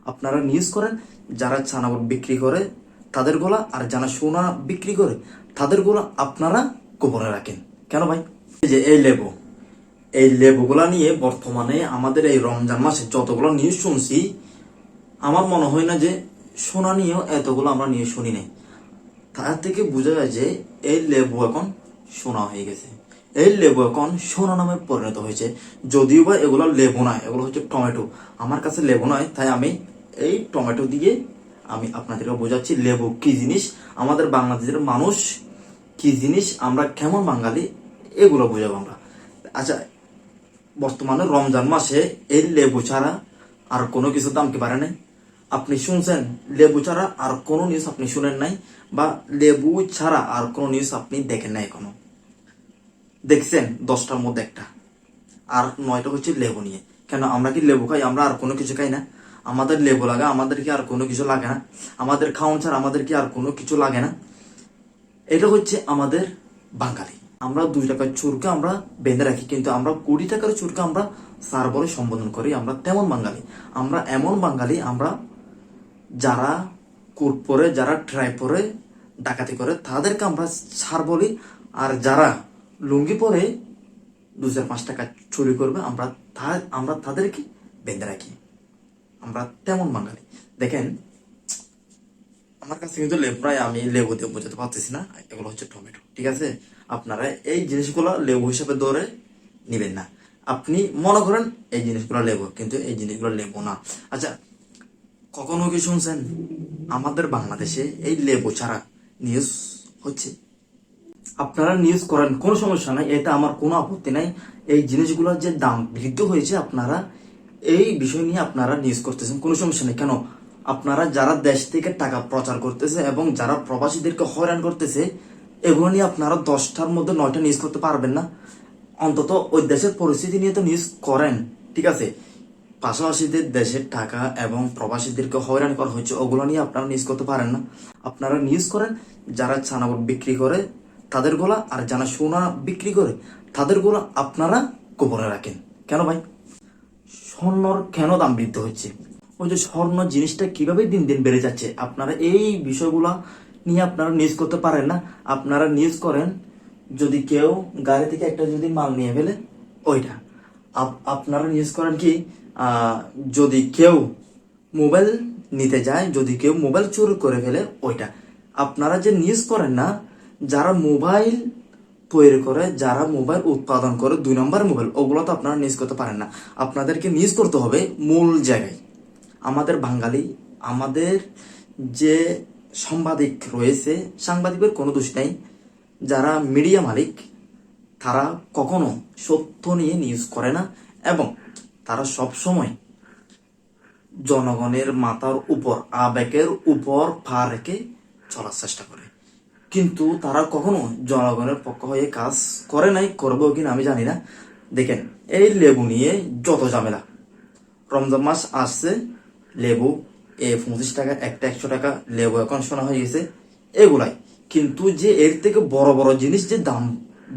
আপনারা নিউজ করেন যারা চানাবট বিক্রি করে তাদের গোলা, আর যারা সোনা বিক্রি করে তাদের গোলা আপনারা গোপনে রাখেন কেন ভাই? এই যে এই লেবুগুলা নিয়ে বর্তমানে আমাদের এই রমজান মাসে যতগুলো নিউজ শুনছি, আমার মনে হয় না যে সোনা নিয়েও এতগুলো আমরা নিউজ শুনি নাই। তার থেকে বোঝা যায় যে এই লেবু এখন সোনা হয়ে গেছে, এই লেবু এখন সোনা নামে পরিণত হয়েছে। যদিও বা এগুলো লেবু নয়, এগুলো হচ্ছে টমেটো। আমার কাছে লেবু নয়, তাই আমি এই টমেটো দিয়ে আমি আপনাদেরকে বোঝাচ্ছি লেবু কি জিনিস, আমাদের বাংলাদেশের মানুষ কি জিনিস, আমরা কেমন বাঙালি, এগুলো বোঝাবো আমরা। আচ্ছা, বর্তমানে রমজান মাসে এই লেবু ছাড়া আর কোনো কিছু দাম কি বাড়ে নাই? আপনি শুনছেন লেবু ছাড়া আর কোনো নিউজ আপনি শুনেন নাই, বা লেবু ছাড়া আর কোনো নিউজ আপনি দেখেন নাই এখনো? দেখছেন 10টার মধ্যে একটা, আর 9টা হচ্ছে লেবু নিয়ে। কেন, আমরা কি লেবু খাই? আমরা আর কোনো কিছু খাই না? আমাদের লেবু লাগে, আমাদের কি আর কোনো কিছু লাগে না? আমাদের খাওয়ান ছাড়া আমাদের কি আর কোনো কিছু লাগে না? এটা হচ্ছে আমাদের বাঙালি। আমরা 2 টাকার চুরকে আমরা বেঁধে রাখি, কিন্তু আমরা 20 টাকার চুরকে আমরা স্যার বলে সম্বোধন করি। আমরা তেমন বাঙালি, আমরা এমন বাঙালি, আমরা যারা কোট পরে, যারা ট্রাই পরে ডাকাতি করে তাদেরকে আমরা স্যার বলি, আর যারা লুঙ্গি পরে 2-5 টাকা চুরি করবে আমরা তাদেরকে বেঁধে রাখি। আমরা তেমন বাঙালি। দেখেন, আমার কাছে কিন্তু প্রায় আমি লেবু দিয়ে বোঝাতে পারতেছি না, এগুলো হচ্ছে টমেটো, ঠিক আছে? আপনারা এই জিনিসগুলো লেবু হিসেবে ধরে নিবেন না। আপনি মনে করেন এই জিনিসগুলো লেবু, কিন্তু এই জিনিসগুলো লেবু না। আচ্ছা, কখনো কি শুনছেন আমাদের বাংলাদেশে এই লেবু ছাড়া নিউজ হচ্ছে? আপনারা নিউজ করেন, কোনো সমস্যা নাই, এটা আমার কোনো আপত্তি নাই। এই জিনিসগুলোর যে দাম বৃদ্ধি হয়েছে, আপনারা এই বিষয় নিয়ে আপনারা নিউজ করতেছেন, কোনো সমস্যা নেই। কেন, আপনারা যারা দেশ থেকে টাকা প্রচার করতেছে এবং যারা প্রবাসীদেরকে হয়রান করতেছে, এগুলো নিয়ে আপনারা 10টার মধ্যে 9টা নিউজ করতে পারবেন না? অন্তত ওই দেশের পরিস্থিতি নিয়ে তো নিউজ করেন, ঠিক আছে? পাশাপাশিদের দেশের টাকা এবং প্রবাসীদেরকে হয়রান করা হচ্ছে, ওগুলো নিয়ে আপনারা নিউজ করতে পারেন না? আপনারা নিউজ করেন যারা চানাবট বিক্রি করে তাদের গোলা, আর যারা সোনা বিক্রি করে তাদের গোলা আপনারা গোপনে রাখেন কেন ভাই? স্বর্ণর কেন দাম বৃদ্ধি হচ্ছে? ওই যে স্বর্ণ জিনিসটা কিভাবে দিন দিন বেড়ে যাচ্ছে, আপনারা এই বিষয়গুলা নিয়ে আপনারা নিউজ করতে পারেন না? আপনারা নিউজ করেন যদি কেউ গাড়ি থেকে একটা যদি মাল নিয়ে ফেলে ওইটা। আপনারা নিউজ করেন কি যদি কেউ মোবাইল নিতে যায়, যদি কেউ মোবাইল চুরি করে ফেলে ওইটা। আপনারা যে নিউজ করেন না যারা মোবাইল তৈরি করে, যারা মোবাইল উৎপাদন করে 2 নম্বর মোবাইল, ওগুলো তো আপনারা নিউজ করতে পারেন না। আপনাদেরকে নিউজ করতে হবে মূল জায়গায়। আমাদের বাঙালি, আমাদের যে সাংবাদিক রয়েছে, সাংবাদিকের কোনো দোষ নাই, যারা মিডিয়া মালিক তারা কখনো সত্য নিয়ে নিউজ করে না, এবং তারা সব সময় জনগণের মাথার উপর, আবেগের উপর পা রেখে চলার চেষ্টা করে। কিন্তু তারা কখনো জনগণের পক্ষ হয়ে কাজ করে নাই, করবেও কিনা আমি জানি না। দেখেন, এই লেবু নিয়ে যত ঝামেলা, রমজান মাস আসছে, লেবু 25 টাকা একটা, 100 টাকা লেবু এখন শোনা হয়ে গেছে, এগুলাই। কিন্তু যে এর থেকে বড় বড় জিনিস যে দাম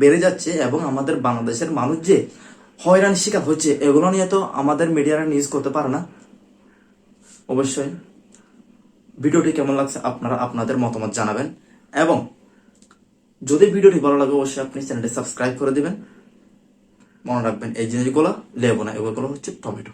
বেড়ে যাচ্ছে এবং আমাদের বাংলাদেশের মানুষ যে হয়রান শিকার হচ্ছে, এগুলো নিয়ে তো আমাদের মিডিয়ারা নিউজ করতে পারে না। অবশ্যই ভিডিওটি কেমন লাগছে আপনারা আপনাদের মতামত জানাবেন, এবং যদি ভিডিওটি ভালো লাগে অবশ্যই আপনি চ্যানেলটি সাবস্ক্রাইব করে দিবেন। মনে রাখবেন এই জিনিসগুলো লেবু না, এগুলো হচ্ছে টমেটো।